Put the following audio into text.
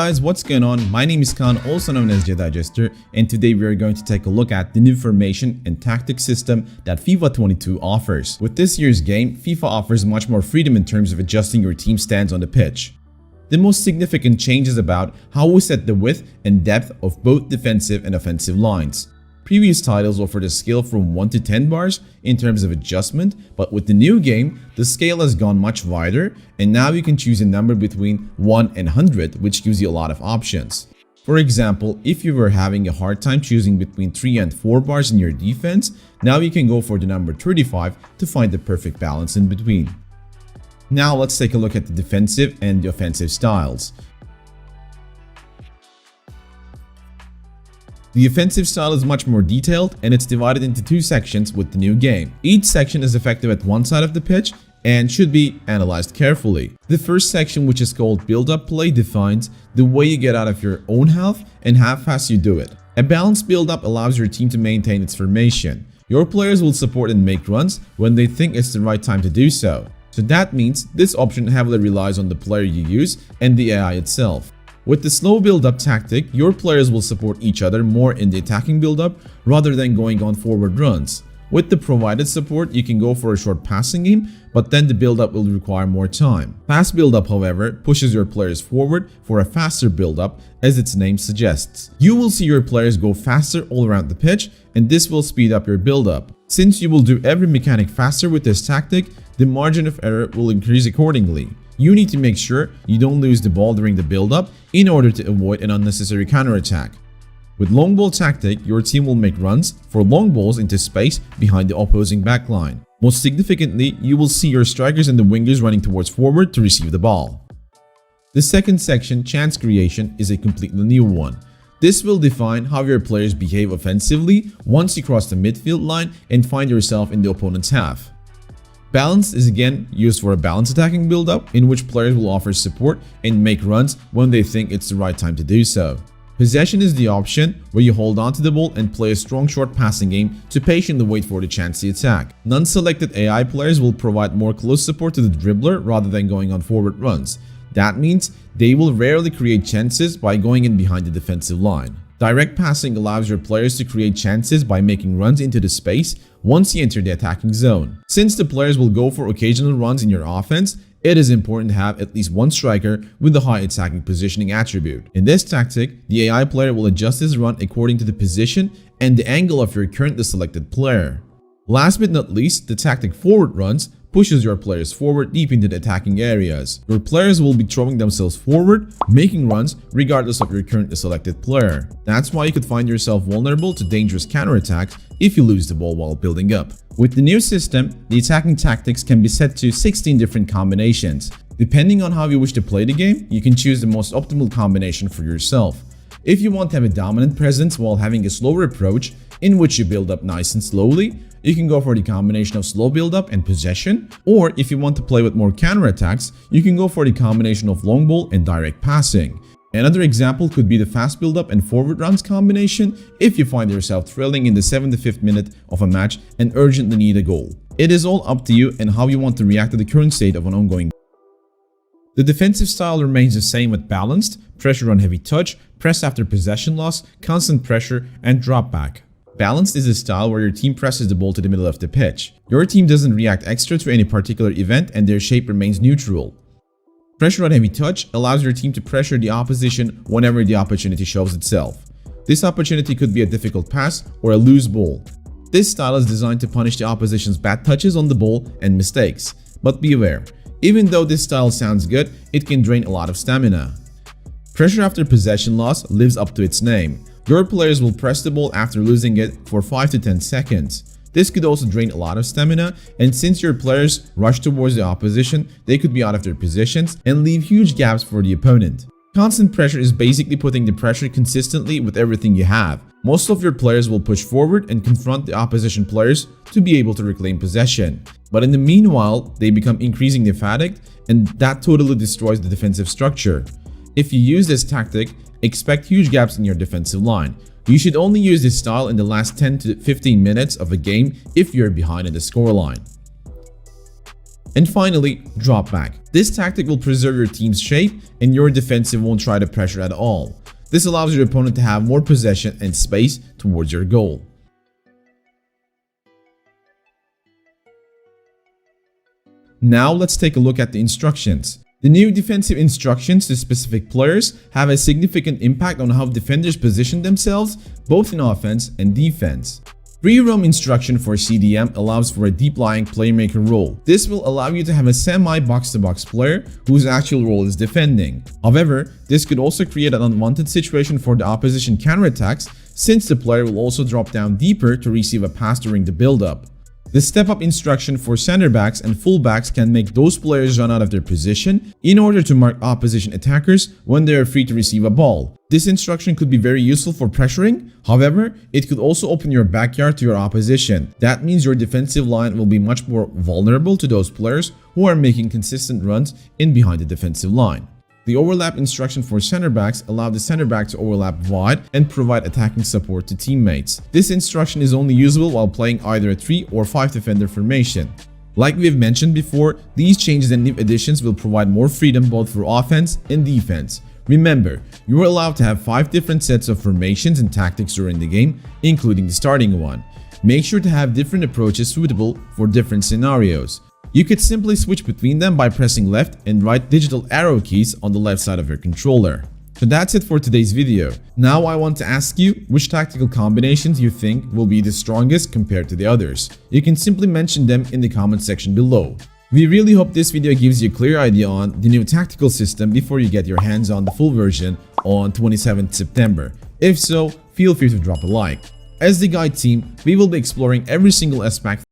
Guys, what's going on? My name is Khan, also known as Jedi Jester, and today we are going to take a look at the new formation and tactics system that FIFA 22 offers. With this year's game, FIFA offers much more freedom in terms of adjusting your team stance on the pitch. The most significant change is about how we set the width and depth of both defensive and offensive lines. Previous titles offered a scale from 1 to 10 bars in terms of adjustment, but with the new game, the scale has gone much wider, and now you can choose a number between 1 and 100, which gives you a lot of options. For example, if you were having a hard time choosing between 3 and 4 bars in your defense, now you can go for the number 35 to find the perfect balance in between. Now let's take a look at the defensive and the offensive styles. The offensive style is much more detailed, and it's divided into two sections with the new game. Each section is effective at one side of the pitch and should be analyzed carefully. The first section, which is called build-up play, defines the way you get out of your own half and how fast you do it. A balanced build-up allows your team to maintain its formation. Your players will support and make runs when they think it's the right time to do so. So that means this option heavily relies on the player you use and the AI itself. With the slow build-up tactic, your players will support each other more in the attacking build-up rather than going on forward runs. With the provided support, you can go for a short passing game, but then the build-up will require more time. Fast build-up, however, pushes your players forward for a faster build-up, as its name suggests. You will see your players go faster all around the pitch, and this will speed up your build-up. Since you will do every mechanic faster with this tactic, the margin of error will increase accordingly. You need to make sure you don't lose the ball during the build-up in order to avoid an unnecessary counterattack. With long ball tactic, your team will make runs for long balls into space behind the opposing backline. Most significantly, you will see your strikers and the wingers running towards forward to receive the ball. The second section, chance creation, is a completely new one. This will define how your players behave offensively once you cross the midfield line and find yourself in the opponent's half. Balance is again used for a balanced attacking build-up in which players will offer support and make runs when they think it's the right time to do so. Possession is the option where you hold on to the ball and play a strong short passing game to patiently wait for the chance to attack. Non-selected AI players will provide more close support to the dribbler rather than going on forward runs. That means they will rarely create chances by going in behind the defensive line. Direct passing allows your players to create chances by making runs into the space once you enter the attacking zone. Since the players will go for occasional runs in your offense, it is important to have at least one striker with a high attacking positioning attribute. In this tactic, the AI player will adjust his run according to the position and the angle of your currently selected player. Last but not least, the tactic forward runs pushes your players forward deep into the attacking areas. Your players will be throwing themselves forward, making runs regardless of your currently selected player. That's why you could find yourself vulnerable to dangerous counterattacks if you lose the ball while building up. With the new system, the attacking tactics can be set to 16 different combinations. Depending on how you wish to play the game, you can choose the most optimal combination for yourself. If you want to have a dominant presence while having a slower approach in which you build up nice and slowly, you can go for the combination of slow build-up and possession, or if you want to play with more counterattacks, you can go for the combination of long ball and direct passing. Another example could be the fast build-up and forward runs combination if you find yourself trailing in the 75th minute of a match and urgently need a goal. It is all up to you and how you want to react to the current state of an ongoing. The defensive style remains the same with balanced, pressure on heavy touch, press after possession loss, constant pressure, and drop back. Balanced is a style where your team presses the ball to the middle of the pitch. Your team doesn't react extra to any particular event and their shape remains neutral. Pressure on heavy touch allows your team to pressure the opposition whenever the opportunity shows itself. This opportunity could be a difficult pass or a loose ball. This style is designed to punish the opposition's bad touches on the ball and mistakes. But be aware, even though this style sounds good, it can drain a lot of stamina. Pressure after possession loss lives up to its name. Your players will press the ball after losing it for 5 to 10 seconds. This could also drain a lot of stamina, and since your players rush towards the opposition, they could be out of their positions and leave huge gaps for the opponent. Constant pressure is basically putting the pressure consistently with everything you have. Most of your players will push forward and confront the opposition players to be able to reclaim possession. But in the meanwhile, they become increasingly fatigued, and that totally destroys the defensive structure. If you use this tactic, expect huge gaps in your defensive line. You should only use this style in the last 10 to 15 minutes of a game if you're behind in the scoreline. And finally, drop back. This tactic will preserve your team's shape and your defensive won't try to pressure at all. This allows your opponent to have more possession and space towards your goal. Now let's take a look at the instructions. The new defensive instructions to specific players have a significant impact on how defenders position themselves, both in offense and defense. Free roam instruction for CDM allows for a deep-lying playmaker role. This will allow you to have a semi-box-to-box player whose actual role is defending. However, this could also create an unwanted situation for the opposition counterattacks, since the player will also drop down deeper to receive a pass during the build-up. The step-up instruction for center backs and fullbacks can make those players run out of their position in order to mark opposition attackers when they are free to receive a ball. This instruction could be very useful for pressuring. However, it could also open your backyard to your opposition. That means your defensive line will be much more vulnerable to those players who are making consistent runs in behind the defensive line. The overlap instruction for center backs allows the center back to overlap wide and provide attacking support to teammates. This instruction is only usable while playing either a 3 or 5 defender formation. Like we have mentioned before, these changes and new additions will provide more freedom both for offense and defense. Remember, you are allowed to have 5 different sets of formations and tactics during the game, including the starting one. Make sure to have different approaches suitable for different scenarios. You could simply switch between them by pressing left and right digital arrow keys on the left side of your controller. So that's it for today's video. Now I want to ask you which tactical combinations you think will be the strongest compared to the others. You can simply mention them in the comment section below. We really hope this video gives you a clear idea on the new tactical system before you get your hands on the full version on 27th September. If so, feel free to drop a like. As the guide team, we will be exploring every single aspect